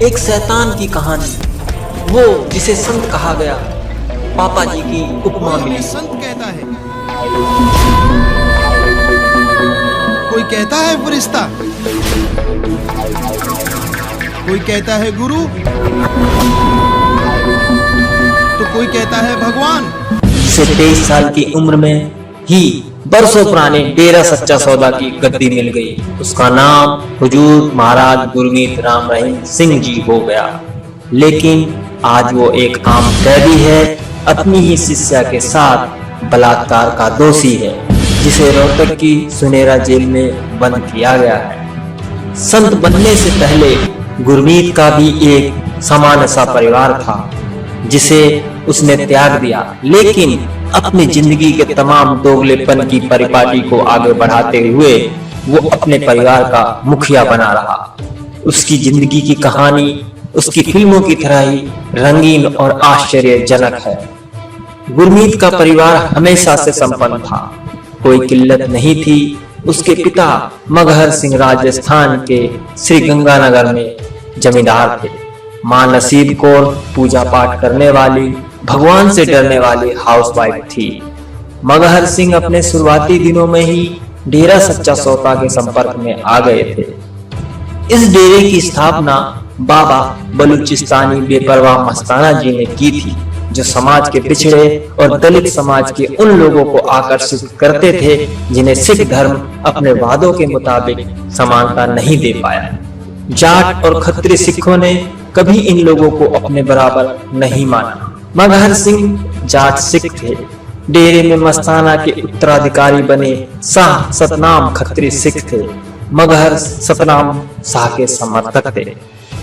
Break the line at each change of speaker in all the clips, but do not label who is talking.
एक शैतान की कहानी, वो जिसे संत कहा गया, पापा जी की उपमा मिली।
संत कहता है, कोई कहता है फरिश्ता, कोई कहता है गुरु, तो कोई कहता है भगवान।
इसे 23 साल की उम्र में ही बरसों पुराने डेरा सच्चा सौदा की गद्दी मिल गई। उसका नाम हुजूर महाराज गुरमीत राम रहीम सिंह जी हो गया। लेकिन आज वो एक आम कैदी है, अपनी ही शिष्या के साथ बलात्कार का दोषी है, जिसे रोहतक की सुनेरा जेल में बंद किया गया है। संत बनने से पहले गुरमीत का भी एक सामान्य सा परिवार था, जिसे उसने त्याग दिया, लेकिन अपनी जिंदगी के तमाम दोगलेपन की परिपाटी को आगे बढ़ाते हुए वो अपने परिवार का मुखिया बना रहा। उसकी जिंदगी की कहानी उसकी फिल्मों की तरह ही रंगीन और आश्चर्यजनक है। गुरमीत का परिवार हमेशा से संपन्न था, कोई किल्लत नहीं थी। उसके पिता मगहर सिंह राजस्थान के श्री गंगानगर में जमींदार थे। मां नसीब कौर पूजा पाठ करने वाली, भगवान से डरने वाली हाउसवाइफ थी। मगहर सिंह अपने शुरुआती दिनों में ही डेरा सच्चा सौदा के संपर्क में आ गए थे। इस डेरे की स्थापना बाबा बलूचिस्तानी बेपरवाह मस्ताना जी ने की थी, जो समाज के पिछड़े और दलित समाज के उन लोगों को आकर्षित करते थे जिन्हें सिख धर्म अपने वादों के मुताबिक समानता नहीं दे पाया। जाट और खत्री सिखों ने कभी इन लोगों को अपने बराबर नहीं माना। मगहर सिंह जाट सिख थे। डेरे में मस्ताना के उत्तराधिकारी बने शाह सतनाम खत्री सिख थे। मगहर सतनाम शाह के समर्थक थे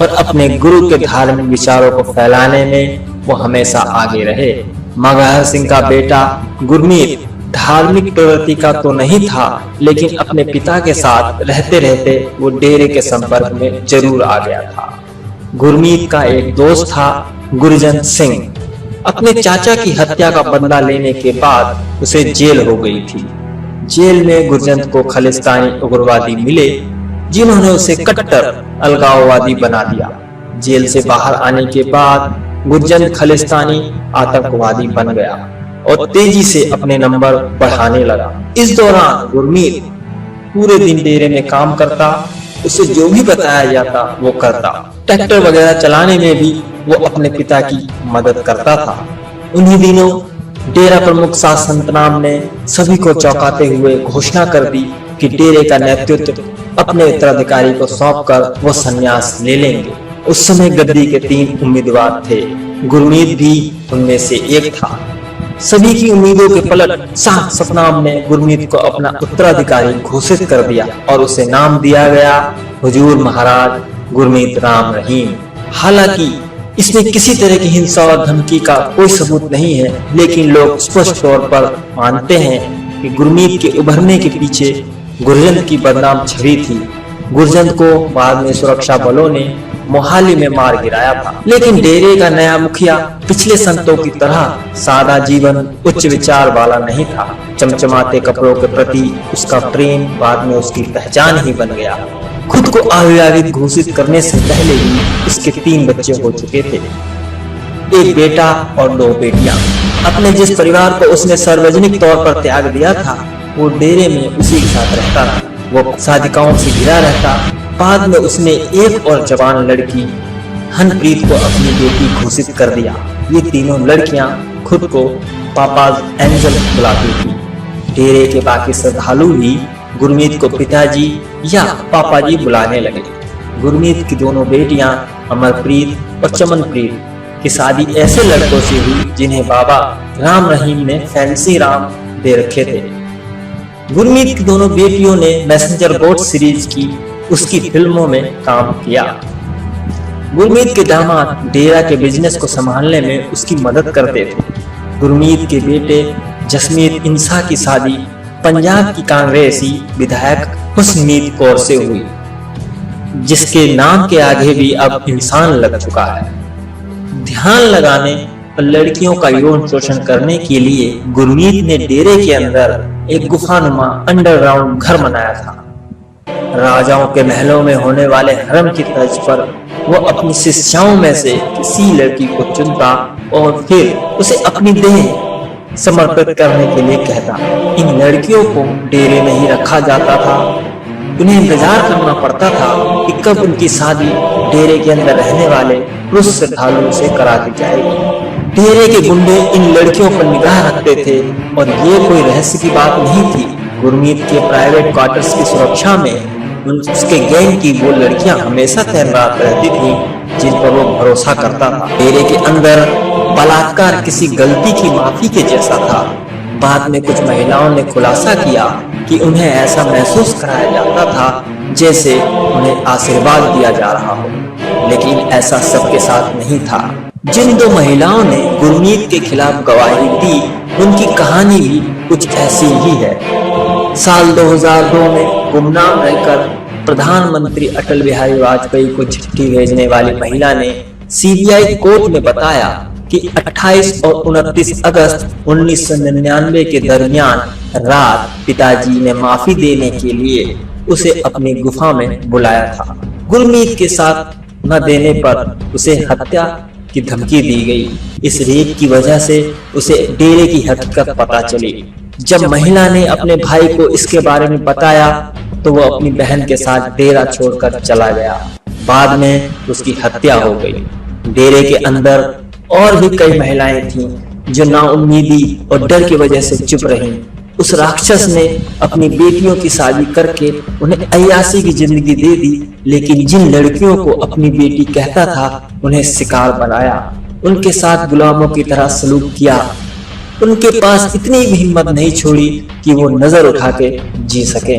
और अपने गुरु के धार्मिक विचारों को फैलाने में वो हमेशा आगे रहे। मगहर सिंह का बेटा गुरमीत धार्मिक प्रवृत्ति का तो नहीं था, लेकिन अपने पिता के साथ रहते रहते वो डेरे के संपर्क में जरूर आ गया था। गुरमीत का एक दोस्त था गुरजंत सिंह। अपने चाचा की हत्या का बदला लेने के बाद उसे जेल हो गई थी। जेल में गुरजंत को खालिस्तानी उग्रवादी मिले, जिन्होंने उसे कट्टर अलगाववादी बना दिया। जेल से बाहर आने के बाद गुरजंत खालिस्तानी आतंकवादी बन गया और तेजी से अपने नंबर बढ़ाने लगा। इस दौरान गुरमीत पूरे दिन डेरे में काम करता, उसे जो भी बताया जाता वो करता। ट्रैक्टर वगैरह चलाने में भी वो अपने पिता की मदद करता था। उन्हीं दिनों डेरा प्रमुख शाह सतनाम ने सभी को चौंकाते हुए घोषणा कर दी कि डेरे का नेतृत्व अपने उत्तराधिकारी को सौंपकर वो संन्यास ले लेंगे। उस समय गद्दी के 3 उम्मीदवार थे, गुरमीत भी उनमें से एक था। सभी की उम्मीदों के पलट शाह सतनाम ने गुरमीत को अपना उत्तराधिकारी घोषित कर दिया और उसे नाम दिया गया हुजूर महाराज गुरमीत राम रहीम। हालांकि इसमें किसी तरह की हिंसा और धमकी का कोई सबूत नहीं है, लेकिन लोग स्पष्ट तौर पर मानते हैं कि गुरमीत के उभरने के पीछे गुरजंत की बदनाम छवि थी। गुरजंत को बाद में सुरक्षा बलों ने मोहाली में मार गिराया था। लेकिन डेरे का नया मुखिया पिछले संतों की तरह सादा जीवन, उच्च विचार वाला नहीं था। चमचमाते कपड़ों के प्रति उसका प्रेम बाद में उसकी पहचान ही बन गया। खुद को अविवाहित घोषित करने से पहले ही उसके 3 बच्चे हो चुके थे, एक बेटा और 2 बेटियां। अपने जिस परिवार को उसने सार्वजनिक तौर पर त्याग दिया था, वो डेरे में उसी के साथ रहता था। वो साधिकाओं से घिरा रहता। बाद में उसने एक और जवान लड़की हनप्रीत को अपनी बेटी घोषित कर दिया। ये तीनों लड़कियां खुद को पापाज एंजल बुलाती थी। डेरे के बाकी श्रद्धालु भी गुरमीत को पिताजी या पापा जी बुलाने लगे। गुरमीत की दोनों बेटियां अमरप्रीत और चमनप्रीत की शादी ऐसे लड़कों से हुई जिन्हें बाबा राम रहीम ने फैंसी राम दे रखे थे। गुरमीत की दोनों बेटियों ने मैसेंजर बोट सीरीज की उसकी फिल्मों में काम किया। गुरमीत के दामाद डेरा के बिजनेस को संभालने में उसकी मदद करते थे। गुरमीत के बेटे जसमीत इंसा की शादी पंजाब की कांग्रेसी विधायक हुस्नमीत कौर से हुई, जिसके नाम के आगे भी अब इंसान लग चुका है। ध्यान लगाने और लड़कियों का यौन शोषण करने के लिए गुरमीत ने डेरे के अंदर एक गुफानुमा अंडरग्राउंड घर बनाया था। राजाओं के महलों में होने वाले हरम की तर्ज पर वो अपनी शिष्याओं में से किसी लड़की को चुनता और फिर उसे अपनी देह समर्पित करने के लिए कहता। इन लड़कियों को डेरे में ही रखा जाता था। उन्हें इंतजार करना पड़ता था कि कब उनकी शादी डेरे के अंदर रहने वाले पुरुष श्रद्धालुओं से करा दी जाएगी। डेरे के गुंडे इन लड़कियों पर निगाह रखते थे और ये कोई रहस्य की बात नहीं थी। गुरमीत के प्राइवेट क्वार्टर्स की सुरक्षा में उसके गैंग की वो लड़कियां हमेशा तैनात रहती थी जिन पर वो भरोसा करता था। डेरे के अंदर बलात्कार किसी गलती की माफी के जैसा था। बाद में कुछ महिलाओं ने खुलासा किया कि उन्हें ऐसा महसूस कराया जाता था जैसे उन्हें आशीर्वाद दिया जा रहा हो, लेकिन ऐसा सबके साथ नहीं था। जिन दो महिलाओं ने गुरमीत के खिलाफ गवाही दी, उनकी कहानी भी कुछ ऐसी ही है। साल 2002 में गुमनाम रहकर प्रधानमंत्री अटल बिहारी वाजपेयी को चिट्ठी भेजने वाली महिला ने सीबीआई कोर्ट में बताया कि 28 और 29 अगस्त 1999 के दरमियान रात पिताजी ने माफी देने के लिए उसे अपनी गुफा में बुलाया था। गुरमीत के साथ न देने पर उसे हत्या की धमकी दी गई। इस रेप की वजह से उसे डेरे की हकीकत पता चली। जब महिला ने अपने भाई को इसके बारे में बताया तो वो अपनी बहन के साथ डेरा छोड़कर चला गया। बाद में उसकी हत्या हो गई। डेरे के अंदर और भी कई महिलाएं थीं जो नाउम्मीदी और डर की वजह से चुप रहीं। उस राक्षस ने अपनी बेटियों की शादी करके उन्हें अय्याशी की जिंदगी दे दी, लेकिन जिन लड़कियों को अपनी बेटी कहता था उन्हें शिकार बनाया, उनके साथ गुलामों की तरह सलूक किया। उनके पास इतनी भी हिम्मत नहीं छोड़ी कि वो नजर उठा के जी सके।